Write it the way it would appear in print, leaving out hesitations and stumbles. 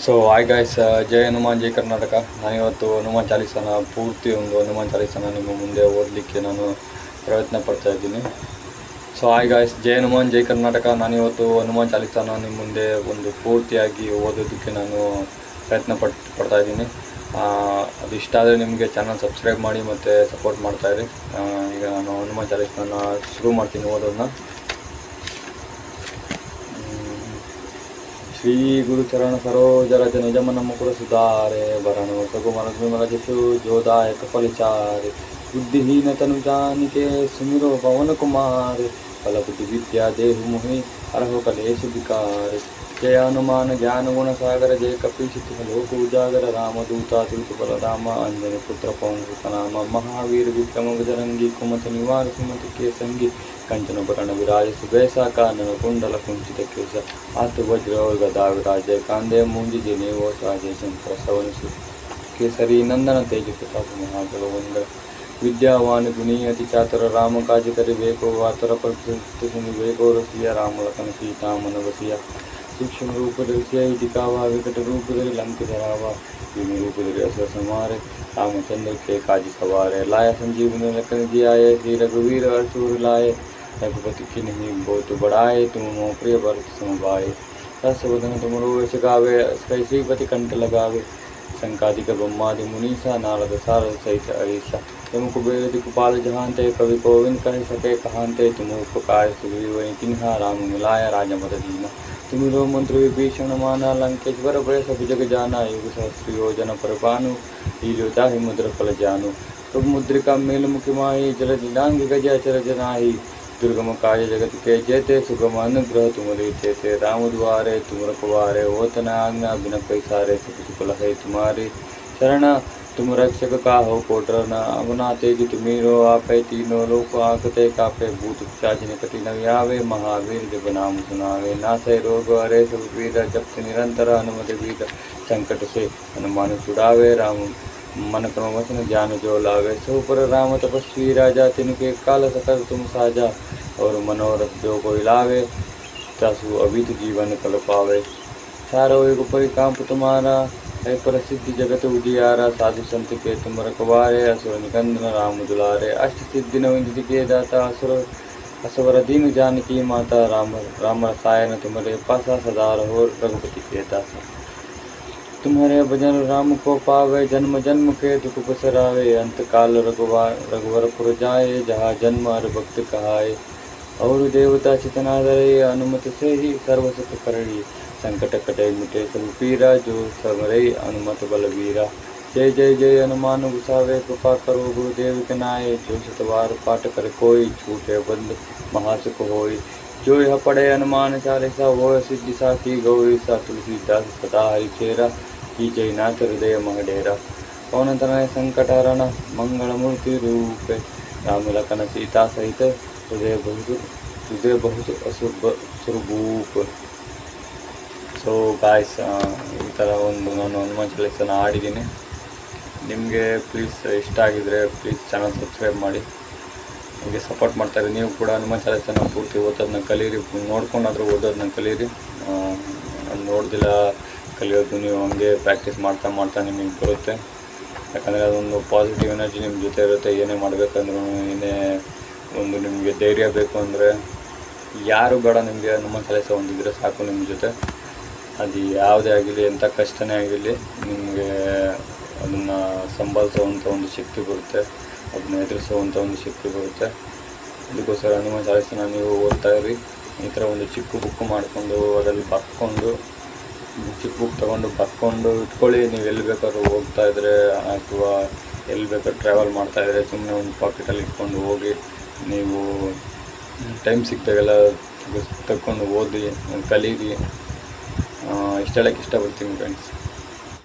So hi guys, ಜೈ ಹನುಮಾನ್ ಜೈ ಕರ್ನಾಟಕ. ನಾನಿವತ್ತು ಹನುಮಾನ್ ಚಾಲೀಸನ ಪೂರ್ತಿ ಒಂದು ಹನುಮಾನ್ ಚಾಲೀಸನ ನಿಮ್ಮ ಮುಂದೆ ಓದಲಿಕ್ಕೆ ನಾನು ಪ್ರಯತ್ನ ಪಡ್ತಾ ಇದ್ದೀನಿ. ಸೊ ಹಾಯ್ ಗಾಯ್ಸ್, ಜೈ ಹನುಮಾನ್ ಜೈ ಕರ್ನಾಟಕ. ನಾನಿವತ್ತು ಹನುಮಾನ್ ಚಾಲೀಸನ ನಿಮ್ಮ ಮುಂದೆ ಒಂದು ಪೂರ್ತಿಯಾಗಿ ಓದೋದಕ್ಕೆ ನಾನು ಪ್ರಯತ್ನ ಪಡ್ತಾ ಇದ್ದೀನಿ. ಅದು ಇಷ್ಟ ಆದರೆ ನಿಮಗೆ ಚಾನಲ್ ಸಬ್ಸ್ಕ್ರೈಬ್ ಮಾಡಿ ಮತ್ತು ಸಪೋರ್ಟ್ ಮಾಡ್ತಾಯಿರಿ. ಈಗ ನಾನು ಹನುಮಾನ್ ಚಾಲೀಸನ ಶುರು ಮಾಡ್ತೀನಿ ಓದೋದನ್ನ. ಶ್ರೀ ಗುರು ಚರಣ ಸರೋಜ ರಜ ನಿಜ ಮನ ಮುಕುರ ಸುಧಾರೆ ಭರಣ ಸಗುಮನ ವಿಮಲ ಜಸು जोदायक फलचारे बुद्धिहीन तनु जानिके सुमिरो पवन कुमार फल बुद्धि विद्या देहु मोहि हरहु कलेश विकार. जय हनुमान ज्ञान गुण सागर जय कपीशित लोक उजागर रामदूता दूत बलराम अंजनी पुत्र पवन सुत नाम महावीर विक्रम बजरंगी कुमत निवार सुमत के संगी कंचन बरण विराज सुबैसा कानन कुंडल कुंचित केश हाथ वज्र और गदा विराज कांदे मूंज जिनेवो साजे शंकर सवन केसरी नंदन तेज प्रताप महाबल वंदन विद्यावान गुणी अति चातुर राम काज करिबेको आतुर प्रति सुनिबेको रसिया राम लखन सीता मन बसिया सूक्ष्म रूप धरि दिखावा विकट रूप धरि लंक धरावा भीम रूप धरि असुर संहारे रामचंद्र के काज सवारे लाया संजीवनी लखन जियाए श्री रघुवीर असुर लाए रघुपति की नहीं बहुत बढ़ाए तुम मोह प्रिय भरत समभाए रस वदन तुमरो यश गावे श्रीपति कंठ लगावे संकादिक ब्रह्मादि मुनीसा नारद सारद सहित अरीसा तुम कुबेर दिखपाल जहांते कवि कोविंद कह सके कहांते तुम उपकार सुग्रीव किन्हा राम मिलाया राजमत दीना तुमिरो मंत्र विभीषण माना लंकेश्वर भय सब जग जाना युग सहस्र योजन पर पानु लीलो चाहि मुद्र फल जानु तुम मुद्रिका मेल मुखि माही जल दिलांग गजा चर जनाही दुर्गम काज जगत के जेते सुगम अनुग्रह तुम रीते राम द्वारे तुम रखवारे ओतना आज्ञा बिना पैसारे सुख सुख लहे तुम्हारे शरण तुम रक्षक का हो कोटरना अगुना तेज तुमीरो आपे तीनों लोक आकते कापे भूत पिशाच निकटि न आवे महावीर जब नाम सुनावे नासे रोग हरे सब पीर जप्त निरंतर हनुमत वीर संकट से हनुमान छुड़ावे राम मन क्रम वचन ज्ञान जो लावे सो पर राम तपस्वी राजा तिनके काल सकल तुम साजा और मनोरथ जो कोई लावे तासु अभित जीवन कल पावे सारो एक परिकांप तुम्हारा है प्रसिद्धि जगत उजियारा साधु संत के तुम रखवारे असुर निकंदन राम दुलारे अष्ट सिद्धि नवनिधि के दाता असवर दीन जानकी माता राम रसायन तुम्हारे पासा सदा रहो रघुपति के दासा तुम्हारे भजन राम को पावे जन्म जन्म के दुख बसरावे अंत काल रघुवर पुर जाए जहाँ जन्म हर भक्त कहाए और देवता चितनादरे अनुमत से ही सर्व सुख करणी संकट कटे मिटे सब पीरा जो समरे अनुमत बलवीरा. जय जय जय हनुमान गुसावे कृपा करो गुरुदेव के नाय जो सतवार पाठ कर कोई छूटे बंद महासुख होई जो यह पढ़े हनुमान चालीसा हो सिद्धि साखी गौरी सा तुलसीदास सदा हरिचेरा की जय नाथ हृदय महडेरा पवन तनय संकट हरण मंगल मूर्ति रूप राम लखन सीता सहित हृदय बहुत अशुभ स्वरूप. ಸೊ ಗಾಯ್ಸ್, ಈ ಥರ ಒಂದು ನಾನು ಹನುಮಾನ್ ಚಾಲೀಸನ ಆಡಿದ್ದೀನಿ. ನಿಮಗೆ ಪ್ಲೀಸ್ ಇಷ್ಟ ಆಗಿದರೆ ಪ್ಲೀಸ್ ಚಾನಲ್ ಸಬ್ಸ್ಕ್ರೈಬ್ ಮಾಡಿ, ನಿಮಗೆ ಸಪೋರ್ಟ್ ಮಾಡ್ತಾರೆ. ನೀವು ಕೂಡ ಹನುಮಾನ್ ಚಾಲೀಸನ ಪೂರ್ತಿ ಓದೋದನ್ನ ಕಲೀರಿ, ನೋಡ್ಕೊಂಡಾದರೂ ಓದೋದನ್ನ ಕಲೀರಿ. ನೋಡ್ದಿಲ್ಲ ಕಲಿಯೋದು ನೀವು ಹಂಗೆ ಪ್ರಾಕ್ಟೀಸ್ ಮಾಡ್ತಾ ನಿಮಗೆ ಬರುತ್ತೆ. ಯಾಕಂದರೆ ಅದೊಂದು ಪಾಸಿಟಿವ್ ಎನರ್ಜಿ ನಿಮ್ಮ ಜೊತೆ ಇರುತ್ತೆ. ಏನೇ ಮಾಡಬೇಕಂದ್ರೂ, ಏನೇ ಒಂದು ನಿಮಗೆ ಧೈರ್ಯ ಬೇಕು ಅಂದರೆ ಯಾರು ಬೇಡ, ನಿಮಗೆ ಹನುಮಾನ್ ಚಾಲೀಸ ಒಂದಿದ್ರೆ ಸಾಕು ನಿಮ್ಮ ಜೊತೆ. ಅದು ಯಾವುದೇ ಆಗಿರಲಿ, ಎಂಥ ಕಷ್ಟನೇ ಆಗಿರಲಿ, ನಿಮಗೆ ಅದನ್ನು ಸಂಭಾಳಿಸುವಂಥ ಒಂದು ಶಕ್ತಿ ಬರುತ್ತೆ, ಅದನ್ನ ಎದುರಿಸುವಂಥ ಒಂದು ಶಕ್ತಿ ಬರುತ್ತೆ. ಅದಕ್ಕೋಸ್ಕರ ಹನುಮಾನ್ ಚಾಲೀಸನ ನೀವು ಓದ್ತಾ ಇರಿ. ಈ ಥರ ಒಂದು ಚಿಕ್ಕ ಬುಕ್ ಮಾಡಿಕೊಂಡು ಅದರಲ್ಲಿ ಬರ್ಕೊಂಡು, ಚಿಕ್ಕ ಬುಕ್ ತೊಗೊಂಡು ಬರ್ಕೊಂಡು ಇಟ್ಕೊಳ್ಳಿ. ನೀವು ಎಲ್ಲಿ ಬೇಕಾದ್ರೂ ಹೋಗ್ತಾ ಇದ್ದರೆ ಅಥವಾ ಎಲ್ಲಿ ಬೇಕಾದ್ರೂ ಟ್ರಾವೆಲ್ ಮಾಡ್ತಾಯಿದ್ರೆ ಸುಮ್ಮನೆ ಒಂದು ಪಾಕೆಟಲ್ಲಿ ಇಟ್ಕೊಂಡು ಹೋಗಿ, ನೀವು ಟೈಮ್ ಸಿಕ್ತಾಗೆಲ್ಲ ತಗೊಂಡು ಓದಿ ಕಲೀರಿ. ಇಷ್ಟು ಹೇಳೋಕ್ಕೆ ಇಷ್ಟಪಡ್ತೀನಿ ಫ್ರೆಂಡ್ಸ್.